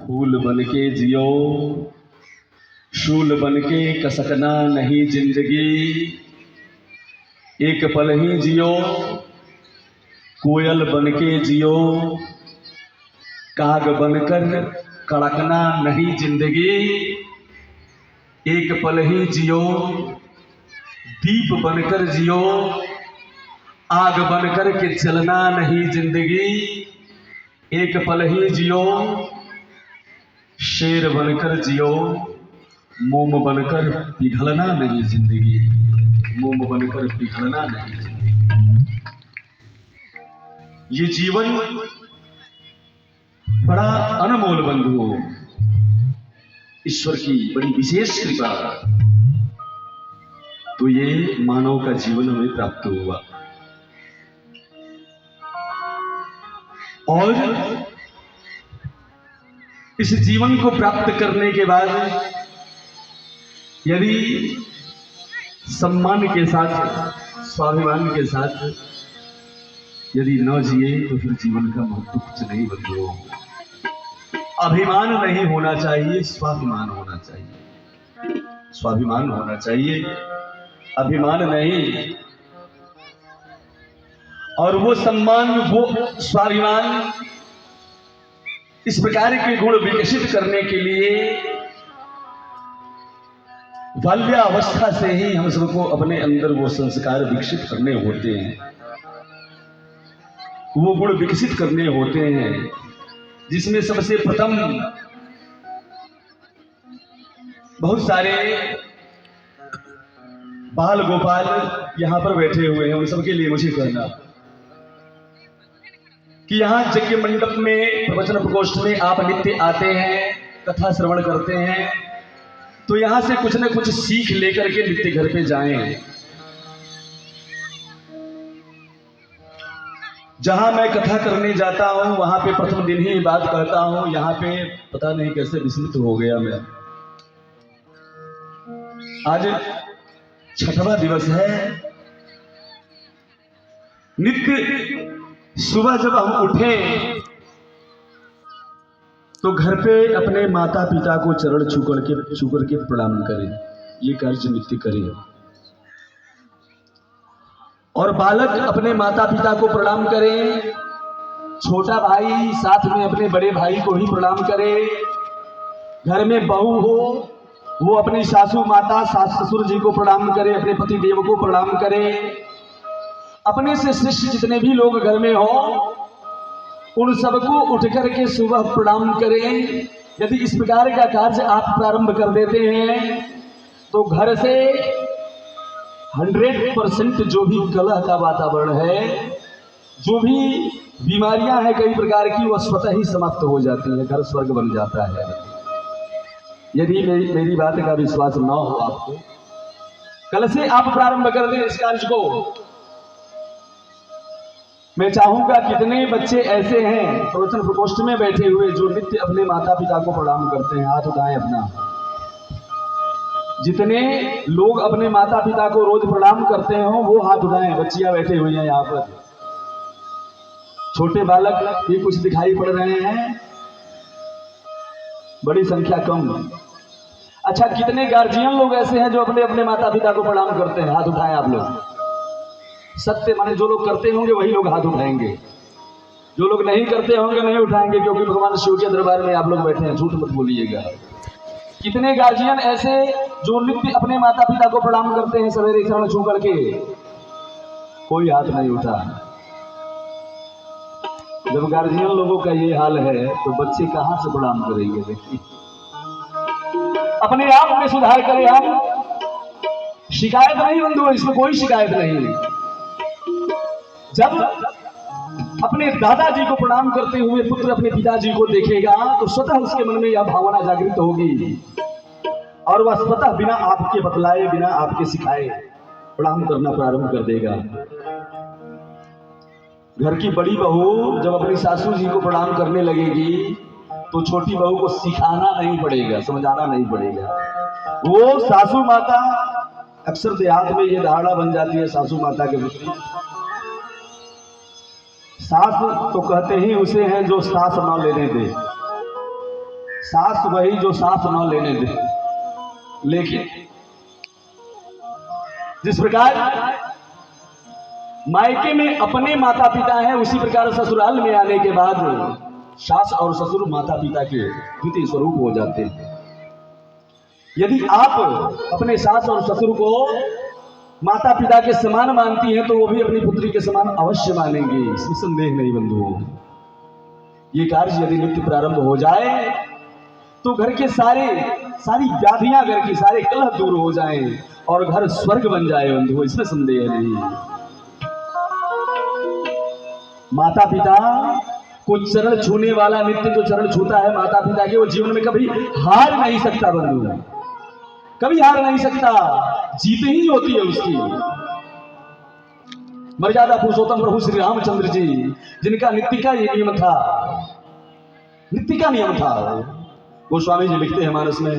फूल बनके जियो, शूल बनके कसकना नहीं जिंदगी। एक पल ही जियो, कोयल बनके जियो, काग बनकर कड़कना नहीं जिंदगी। एक पल ही जियो, दीप बनकर जियो, आग बनकर के जलना नहीं जिंदगी। एक पल ही जियो, शेर बनकर जियो, मोम बनकर पिघलना नहीं जिंदगी। मोम बनकर पिघलना नहीं जिंदगी। ये जीवन बड़ा अनमोल बंधु, ईश्वर की बड़ी विशेष कृपा, तो ये मानव का जीवन हमें प्राप्त हुआ। और इस जीवन को प्राप्त करने के बाद यदि सम्मान के साथ, स्वाभिमान के साथ यदि न जिए तो फिर जीवन का महत्व कुछ नहीं बदलो। अभिमान नहीं होना चाहिए, स्वाभिमान होना चाहिए। स्वाभिमान होना चाहिए, अभिमान नहीं। और वो सम्मान, वो स्वाभिमान, इस प्रकार के गुण विकसित करने के लिए बाल्यावस्था से ही हम सबको अपने अंदर वो संस्कार विकसित करने होते हैं, वो गुण विकसित करने होते हैं, जिसमें सबसे प्रथम बहुत सारे बाल गोपाल यहां पर बैठे हुए हैं, उन सबके लिए मुझे कहना कि यहाँ यज्ञ मंडप में, प्रवचन प्रकोष्ठ में आप नित्य आते हैं, कथा श्रवण करते हैं, तो यहाँ से कुछ न कुछ सीख लेकर के नित्य घर पे जाएं। जहां मैं कथा करने जाता हूं वहां पे प्रथम दिन ही बात कहता हूं, यहाँ पे पता नहीं कैसे विस्मित हो गया मैं। आज 6वां दिवस है। नित्य सुबह जब हम उठे तो घर पे अपने माता पिता को चरण छू करके प्रणाम करें, ये कार्य नित्य करें। और बालक अपने माता पिता को प्रणाम करें, छोटा भाई साथ में अपने बड़े भाई को ही प्रणाम करे। घर में बहू हो वो अपनी सासू माता, सास ससुर जी को प्रणाम करे, अपने पति देव को प्रणाम करे। अपने से शिष्य जितने भी लोग घर में हो उन सबको उठ करके सुबह प्रणाम करें। यदि इस प्रकार का कार्य आप प्रारंभ कर देते हैं तो घर से 100% जो भी कलह का वातावरण है, जो भी बीमारियां हैं कई प्रकार की, वह स्वतः ही समाप्त हो जाती है, घर स्वर्ग बन जाता है। यदि मेरी बात का विश्वास न हो आपको, कल से आप प्रारंभ कर दें इस कार्य को। मैं चाहूंगा कितने बच्चे ऐसे हैं प्रवचन प्रकोष्ठ में बैठे हुए जो नित्य अपने माता पिता को प्रणाम करते हैं, हाथ उठाएं अपना। जितने लोग अपने माता पिता को रोज प्रणाम करते हो वो हाथ उठाएं। बच्चियां बैठे हुई हैं यहाँ पर, छोटे बालक ये कुछ दिखाई पड़ रहे हैं, बड़ी संख्या कम। अच्छा, कितने गार्जियन लोग ऐसे हैं जो अपने अपने माता पिता को प्रणाम करते हैं? हाथ उठाएं आप लोग। सत्य माने जो लोग करते होंगे वही लोग हाथ उठाएंगे, जो लोग नहीं करते होंगे नहीं उठाएंगे, क्योंकि भगवान शिव के दरबार में आप लोग बैठे हैं, झूठ मत बोलिएगा। कितने गार्जियन ऐसे जो नित्य अपने माता पिता को प्रणाम करते हैं सवेरे चरण छू करके? कोई हाथ नहीं उठा। जब गार्जियन लोगों का ये हाल है तो बच्चे कहां से प्रणाम करेंगे? देखिए, अपने आप में सुधार करें हम। शिकायत नहीं बंधु, इसमें कोई शिकायत नहीं। जब अपने दादाजी को प्रणाम करते हुए पुत्र अपने पिताजी को देखेगा तो स्वतः उसके मन में यह भावना जागृत होगी और वह स्वतः बिना आपके बतलाए, बिना आपके सिखाए प्रणाम करना प्रारंभ कर देगा। घर की बड़ी बहू जब अपनी सासू जी को प्रणाम करने लगेगी तो छोटी बहू को सिखाना नहीं पड़ेगा, समझाना नहीं पड़ेगा। वो सासू माता, अक्सर देहात में ये धारणा बन जाती है सासू माता के विपरीत। सास तो कहते ही उसे हैं जो सास ना लेने दे। सास वही जो सास न लेने दे। लेकिन जिस प्रकार मायके में अपने माता पिता हैं, उसी प्रकार ससुराल में आने के बाद सास और ससुर माता पिता के द्वितीय स्वरूप हो जाते हैं। यदि आप अपने सास और ससुर को माता पिता के समान मानती हैं, तो वो भी अपनी पुत्री के समान अवश्य मानेंगे, इसमें संदेह नहीं बंधुओं। ये कार्य यदि नित्य प्रारंभ हो जाए तो घर के सारी व्याधियां, घर की सारे कलह दूर हो जाएं और घर स्वर्ग बन जाए बंधुओं, इसमें संदेह नहीं। माता पिता को चरण छूने वाला नित्य जो चरण छूता है माता पिता के, वो जीवन में कभी हार नहीं सकता बंधु, कभी हार नहीं सकता, जीत ही होती है उसकी। मर्यादा पुरुषोत्तम प्रभु श्री रामचंद्र जी, जिनका नित्य का ये नियम था, नित्य का नियम था। गोस्वामी जी लिखते हैं मानस में,